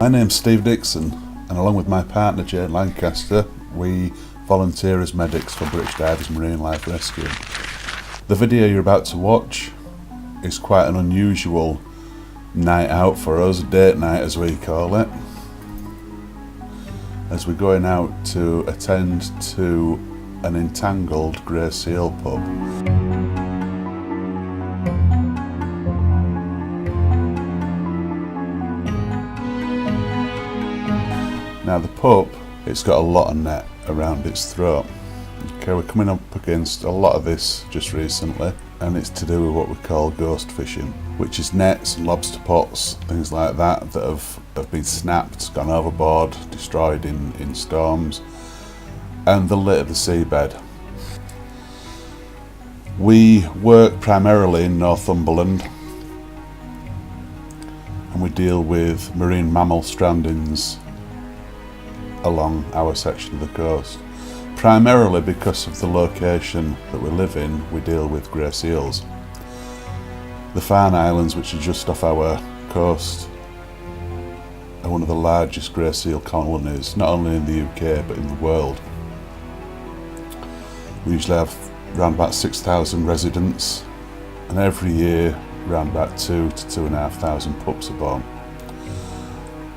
My name's Steve Dixon, and along with my partner Jane Lancaster, we volunteer as medics for British Divers Marine Life Rescue. The video you're about to watch is quite an unusual night out for us, date night as we call it, as we're going out to attend to an entangled grey seal pup. Now the pup, it's got a lot of net around its throat. Okay, we're coming up against a lot of this just recently, and it's to do with what we call ghost fishing, which is nets and lobster pots, things like that have been snapped, gone overboard, destroyed in storms, and the litter the seabed. We work primarily in Northumberland, and we deal with marine mammal strandings along our section of the coast. Primarily because of the location that we live in, we deal with grey seals. The Farne Islands, which are just off our coast, are one of the largest grey seal colonies, not only in the UK but in the world. We usually have around about 6,000 residents, and every year around about 2,000 to 2,500 pups are born.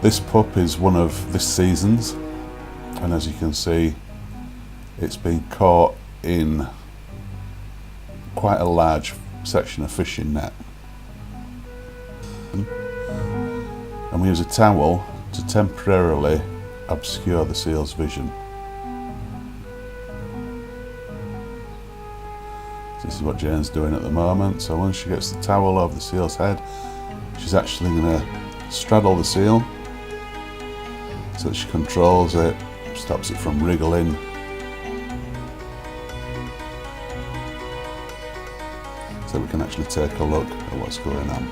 This pup is one of this season's, and as you can see, it's been caught in quite a large section of fishing net. And we use a towel to temporarily obscure the seal's vision. This is what Jane's doing at the moment. So once she gets the towel over the seal's head, she's actually going to straddle the seal so that she controls it, stops it from wriggling. So we can actually take a look at what's going on.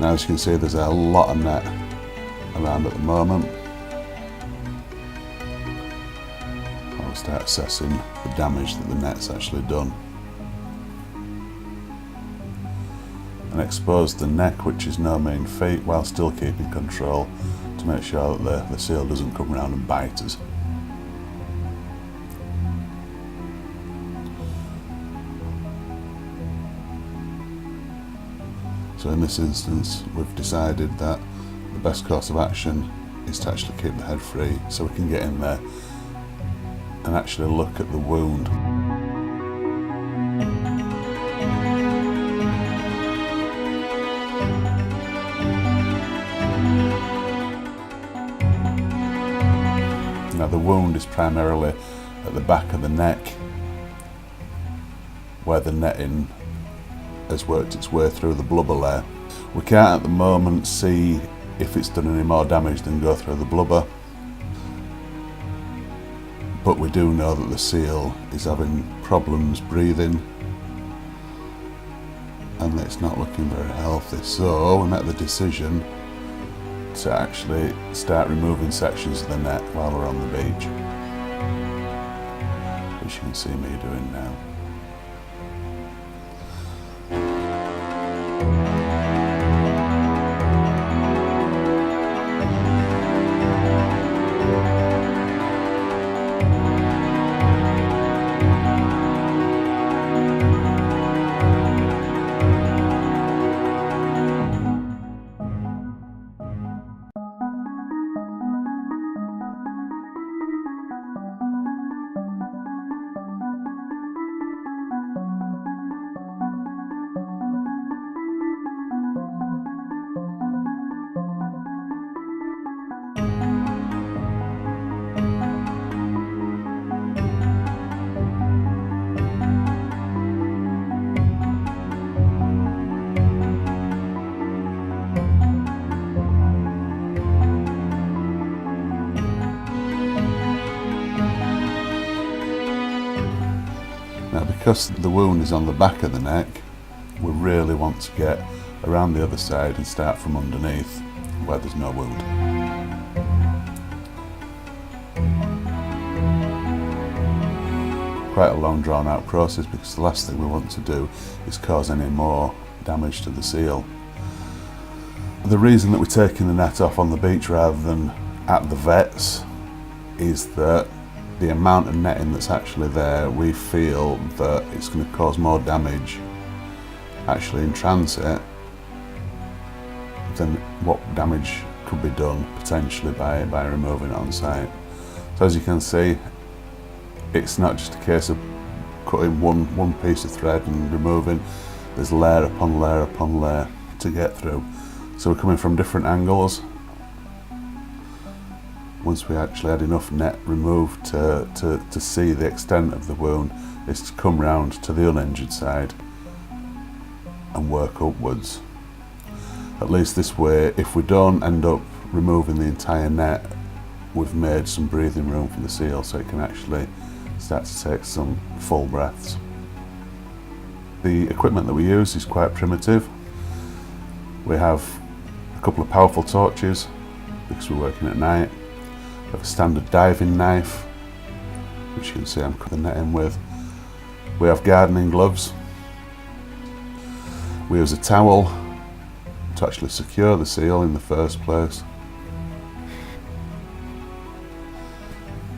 Now, as you can see, there's a lot of net around at the moment. I'll start assessing the damage that the net's actually done. And expose the neck, which is no mean feat, while still keeping control, to make sure that the seal doesn't come around and bite us. So in this instance, we've decided that the best course of action is to actually keep the head free, so we can get in there and actually look at the wound. Now the wound is primarily at the back of the neck, where the netting has worked its way through the blubber layer. We can't at the moment see if it's done any more damage than go through the blubber, but we do know that the seal is having problems breathing and it's not looking very healthy. So we made the decision to actually start removing sections of the net while we're on the beach, which you can see me doing now. Now, because the wound is on the back of the neck, we really want to get around the other side and start from underneath where there's no wound. Quite a long drawn out process, because the last thing we want to do is cause any more damage to the seal. The reason that we're taking the net off on the beach rather than at the vets is that the amount of netting that's actually there, we feel that it's going to cause more damage actually in transit than what damage could be done potentially by removing it on site. So as you can see, it's not just a case of cutting one piece of thread and removing. There's layer upon layer upon layer to get through. So we're coming from different angles. Once we actually had enough net removed to see the extent of the wound, is to come round to the uninjured side and work upwards. At least this way, if we don't end up removing the entire net, we've made some breathing room for the seal so it can actually start to take some full breaths. The equipment that we use is quite primitive. We have a couple of powerful torches because we're working at night. We have a standard diving knife, which you can see I'm cutting the net in with. We have gardening gloves. We use a towel to actually secure the seal in the first place.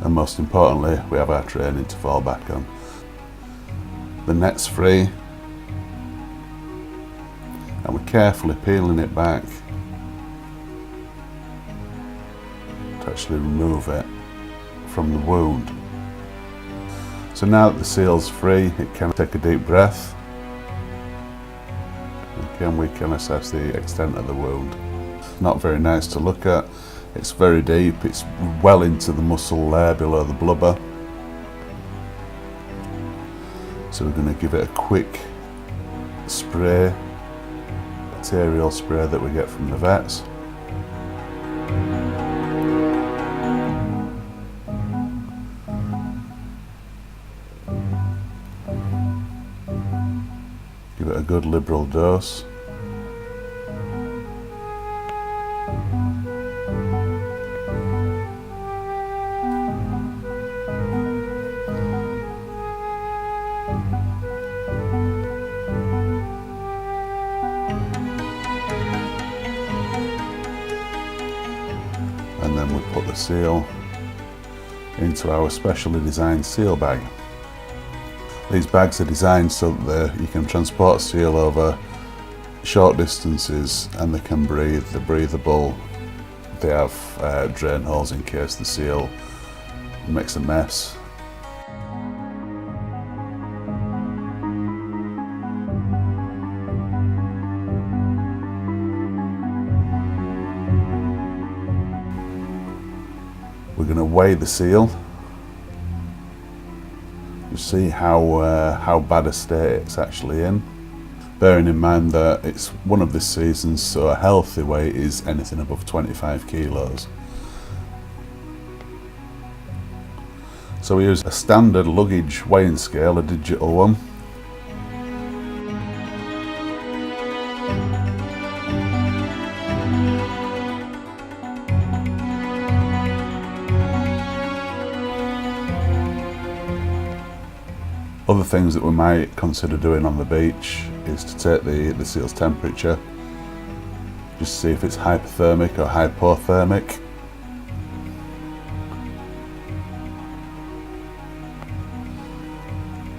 And most importantly, we have our training to fall back on. The net's free, and we're carefully peeling it back to actually remove it from the wound. So now that the seal's free, it can take a deep breath, and we can assess the extent of the wound. Not very nice to look at. It's very deep, it's well into the muscle layer below the blubber. So we're going to give it a quick spray, bacterial spray that we get from the vets. Give it a good liberal dose. And then we put the seal into our specially designed seal bag. These bags are designed so that you can transport a seal over short distances and they can breathe. They're breathable. They have drain holes in case the seal makes a mess. We're going to weigh the seal to see how bad a state it's actually in. Bearing in mind that it's one of this season's, so a healthy weight is anything above 25 kilos. So we use a standard luggage weighing scale, a digital one. Other things that we might consider doing on the beach is to take the seal's temperature, just see if it's hypothermic or hypothermic.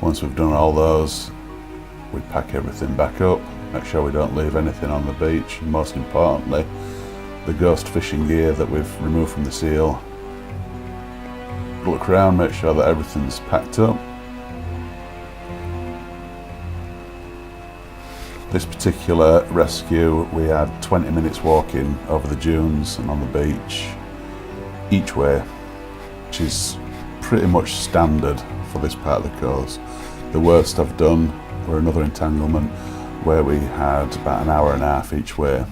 Once we've done all those, we pack everything back up, make sure we don't leave anything on the beach, and most importantly, the ghost fishing gear that we've removed from the seal. Look around, make sure that everything's packed up. This particular rescue, we had 20 minutes walking over the dunes and on the beach each way, which is pretty much standard for this part of the coast. The worst I've done were another entanglement where we had about an hour and a half each way.